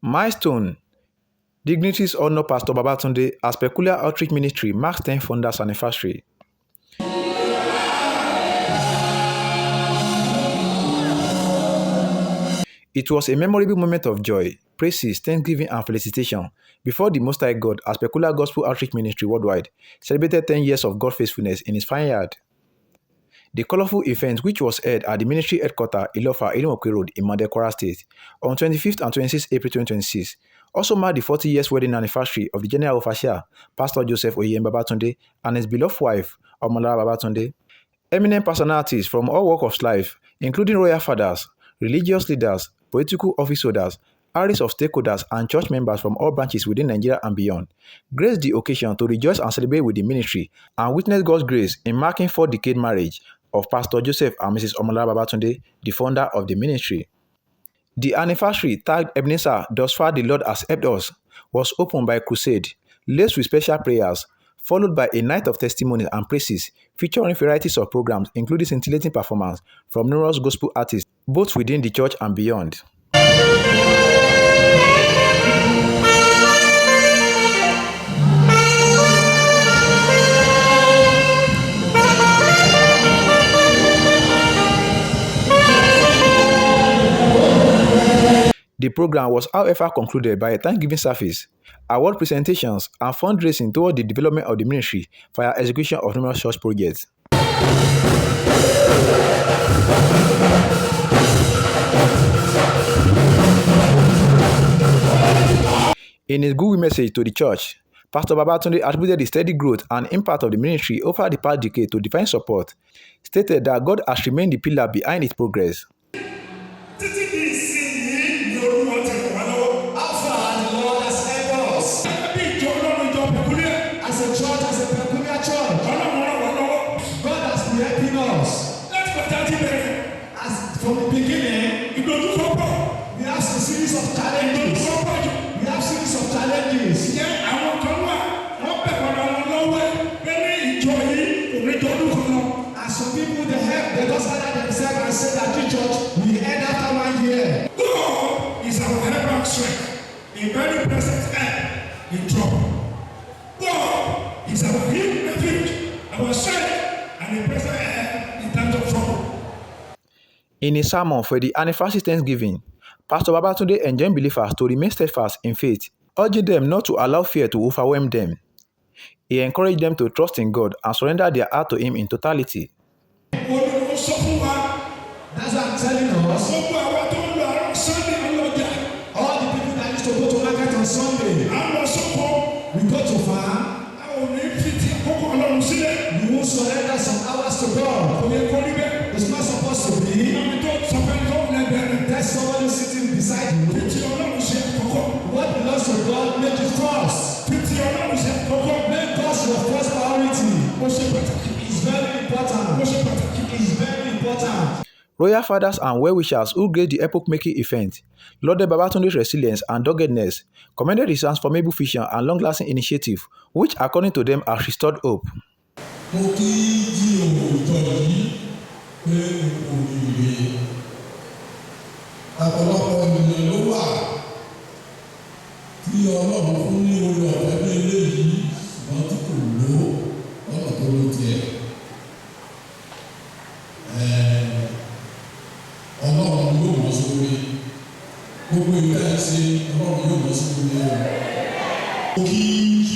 Milestone. Dignitaries honor Pastor Babatunde as Peculiar Outreach Ministry marks 10th founders anniversary. It was a memorable moment of joy, praises, thanksgiving, and felicitation before the Most High God as Peculiar Gospel Outreach Ministry worldwide celebrated 10 years of God's faithfulness in His vineyard. The colourful event, which was held at the ministry headquarter Iloffa-Erimope Road in Imode Kwara State on 25th and 26th April 2026, also marked the 40 years wedding anniversary of the General Overseer, Pastor Joseph Oyeyemi Babatunde, and his beloved wife, Omolara Babatunde. Eminent personalities from all walks of life, including royal fathers, religious leaders, political office holders, arrays of stakeholders, and church members from all branches within Nigeria and beyond, graced the occasion to rejoice and celebrate with the ministry and witness God's grace in marking 4-decade marriage of Pastor Joseph and Mrs. Omolara Babatunde, the founder of the ministry. The anniversary, tagged Ebenezer, Thus Far the Lord Has Helped Us, was opened by a crusade, laced with special prayers, followed by a night of testimonies and praises featuring varieties of programs including scintillating performance from numerous gospel artists, both within the church and beyond. The program was, however, concluded by a Thanksgiving service, award presentations, and fundraising toward the development of the ministry via execution of numerous church projects. In his goodwill message to the church, Pastor Babatunde attributed the steady growth and impact of the ministry over the past decade to divine support, stated that God has remained the pillar behind its progress. From the beginning, we have a series of challenges. And some people, they just gather themselves and say that the church will end after 1 year. God is our help and strength, a very present help in trouble. God is our refuge, our strength, and a present help in times of trouble. In a sermon for the anniversary Thanksgiving, Pastor Babatunde enjoined believers to remain steadfast in faith, urging them not to allow fear to overwhelm them. He encouraged them to trust in God and surrender their heart to Him in totality. That's what I'm telling us. All the people that used to go to market on Sunday, we go to farm, we will surrender some hours to God. It's not supposed to be. There's somebody sitting beside you. What belongs to God, make it first. Make God your first priority. It's very important. It's very important. Royal fathers and well-wishers who graced the epoch-making event lauded Babatunde's resilience and doggedness, commended his transformable vision and long-lasting initiative, which, according to them, has restored hope. Ọ̀pọ̀lọpọ̀ ènìyàn ló wà tí Ọlọ́run fún ní orí ọ̀fẹ́ bí eléyìí ṣùgbọ́n tí kò lò lọ́nà tó ló tiẹ̀. Ọlọ́run yóò mọ̀ sórí gbogbo ìgbà ṣe Ọlọ́run yóò mọ̀ sórí rẹ̀. Ó kí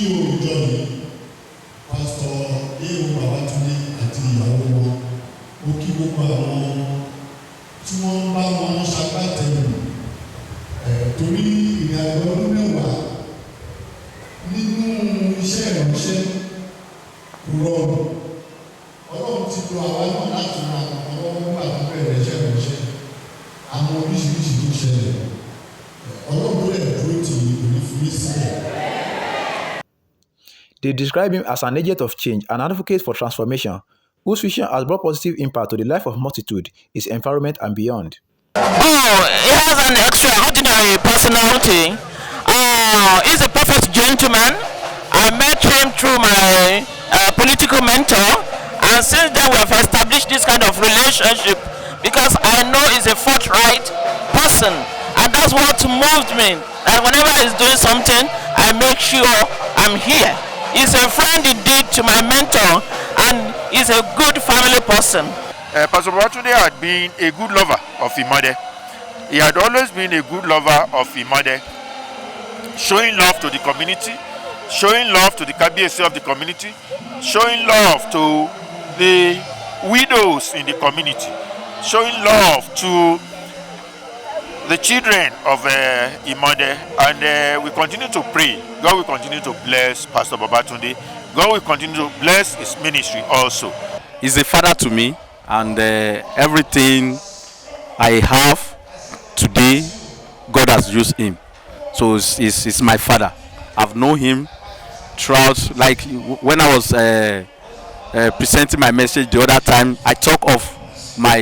òòjọ́ yìí Pásítọ̀ Oyeyemi Babatunde àti ìyàwó wọn, ó kí gbogbo àwọn tí wọ́n bá wọn ṣagbátẹrù torí ìrìnàjò ọdún mẹ́wàá nínú iṣẹ́ ìránṣẹ́ kò rọrùn. Ọlọ́run ti lo àwa náà láti ra àwọn ọmọ àbúbẹ̀rẹ̀ iṣẹ́ ìránṣẹ́ àwọn oríṣiríṣi tó ṣẹlẹ̀. Ọlọ́run lè dúró tì í kò ní fi mí sílẹ̀. They describe him as an agent of change, an advocate for transformation, whose vision has brought positive impact to the life of multitude, his environment, and beyond. Oh, he has an extraordinary personality. He's a perfect gentleman. I met him through my political mentor, and since then we have established this kind of relationship because I know he's a forthright person, and that that's what moved me. And whenever he's doing something, I make sure I'm here. He's a friend indeed to my mentor, and he's a good family person. Pastor Babatunde had been a good lover of Imode. He had always been a good lover of Imode, showing love to the community, showing love to the KBC of the community, showing love to the widows in the community, showing love to the children of Imode, and we continue to pray. God will continue to bless Pastor Babatunde. God will continue to bless his ministry also. He's a father to me, and everything I have today, God has used him. So he's my father. I've known him throughout, like when I was presenting my message the other time, I talk of my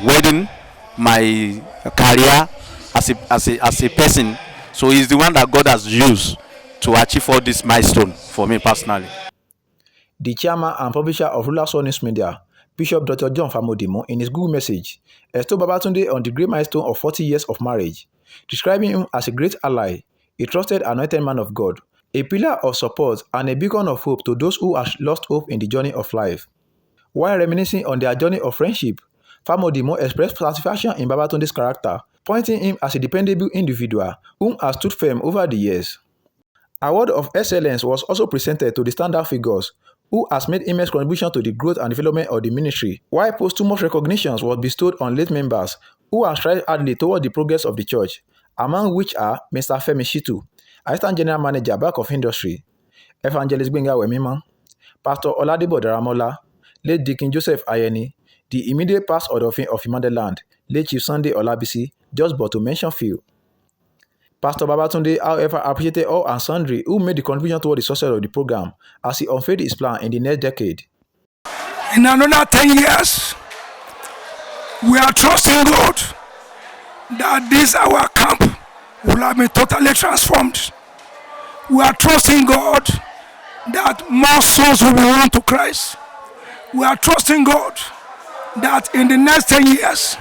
wedding, my career as a person. So he's the one that God has used to achieve all this milestone for me personally. The chairman and publisher of Ruler Soul News Media, Bishop Dr. John Famodimo, in his Google message, extolled Babatunde on the great milestone of 40 years of marriage, describing him as a great ally, a trusted anointed man of God, a pillar of support and a beacon of hope to those who have lost hope in the journey of life. While reminiscing on their journey of friendship, Famodimo expressed satisfaction in Babatunde's character, pointing him as a dependable individual whom has stood firm over the years. Award of Excellence was also presented to the standout figures who has made immense contribution to the growth and development of the ministry, while posthumous recognitions was bestowed on late members who have strived hardly toward the progress of the church, among which are Mr. Femi Shitu, Assistant General Manager, Back of Industry, Evangelist Gbenga Wemima, Pastor Oladipo Daramola, late Deacon Joseph Oyeyemi, the immediate past Odofin of Imode Land, late Chief Sunday Olabisi, just but to mention few. Pastor Babatunde, however, appreciated all and sundry who made the contribution toward the success of the program as he unveiled his plan in the next decade. In another 10 years, we are trusting God that this our camp will have been totally transformed. We are trusting God that more souls will be won to Christ. We are trusting God that in the next 10 years,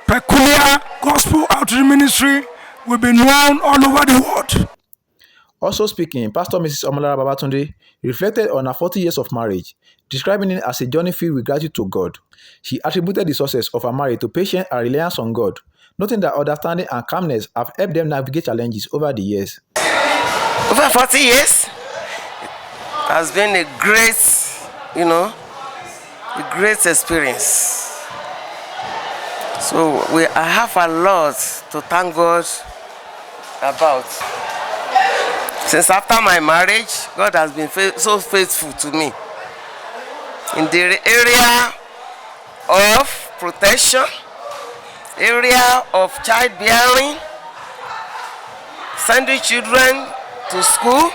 peculiar gospel outreach ministry will be known all over the world. Also speaking, Pastor Mrs. Omolara Babatunde reflected on her 40 years of marriage, describing it as a journey filled with gratitude to God. She attributed the success of her marriage to patience and reliance on God, noting that understanding and calmness have helped them navigate challenges over the years. Over 40 years has been a great, a great experience. So I have a lot to thank God about. Since after my marriage, God has been so faithful to me in the area of protection, area of childbearing, sending children to school.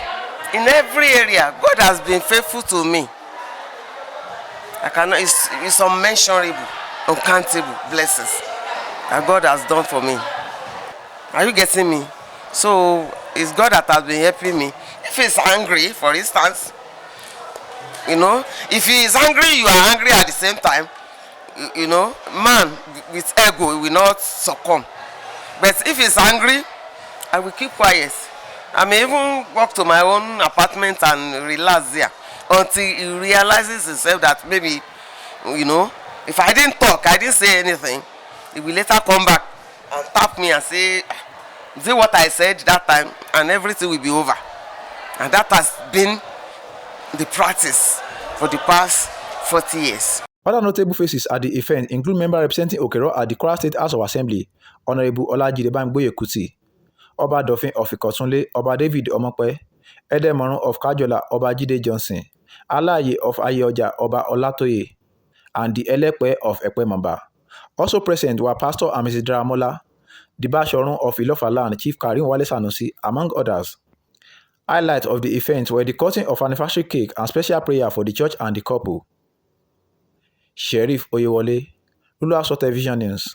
In every area, God has been faithful to me. It's unmentionable, uncountable blessings that God has done for me. Are you getting me? So it's God that has been helping me. If he's angry, for instance, if he is angry, you are angry at the same time. Man with ego will not succumb. But if he's angry, I will keep quiet. I may even walk to my own apartment and relax there until he realizes himself that maybe, if I didn't talk, I didn't say anything, he will later come back and tap me and say, "See what I said that time," and everything will be over. And that has been the practice for the past 40 years. Other notable faces at the event include member representing Okero at the Kwara State House of Assembly, Honorable Olajide Kuti, Oba Dofin of Ikotunle, Oba David Omope, Edemorun of Kajola, Oba Jide Johnson, Alaye of Ayeoja, Oba Olatoye, and the Elepe of Ekpemamba. Also present were Pastor and Mrs. Daramola, the Bashorun of Iloffa-Land, Chief Karim Wale Sanusi, among others. Highlights of the event were the cutting of anniversary cake and special prayer for the church and the couple. Sheriff Oyewole, Ruler Soul Television News.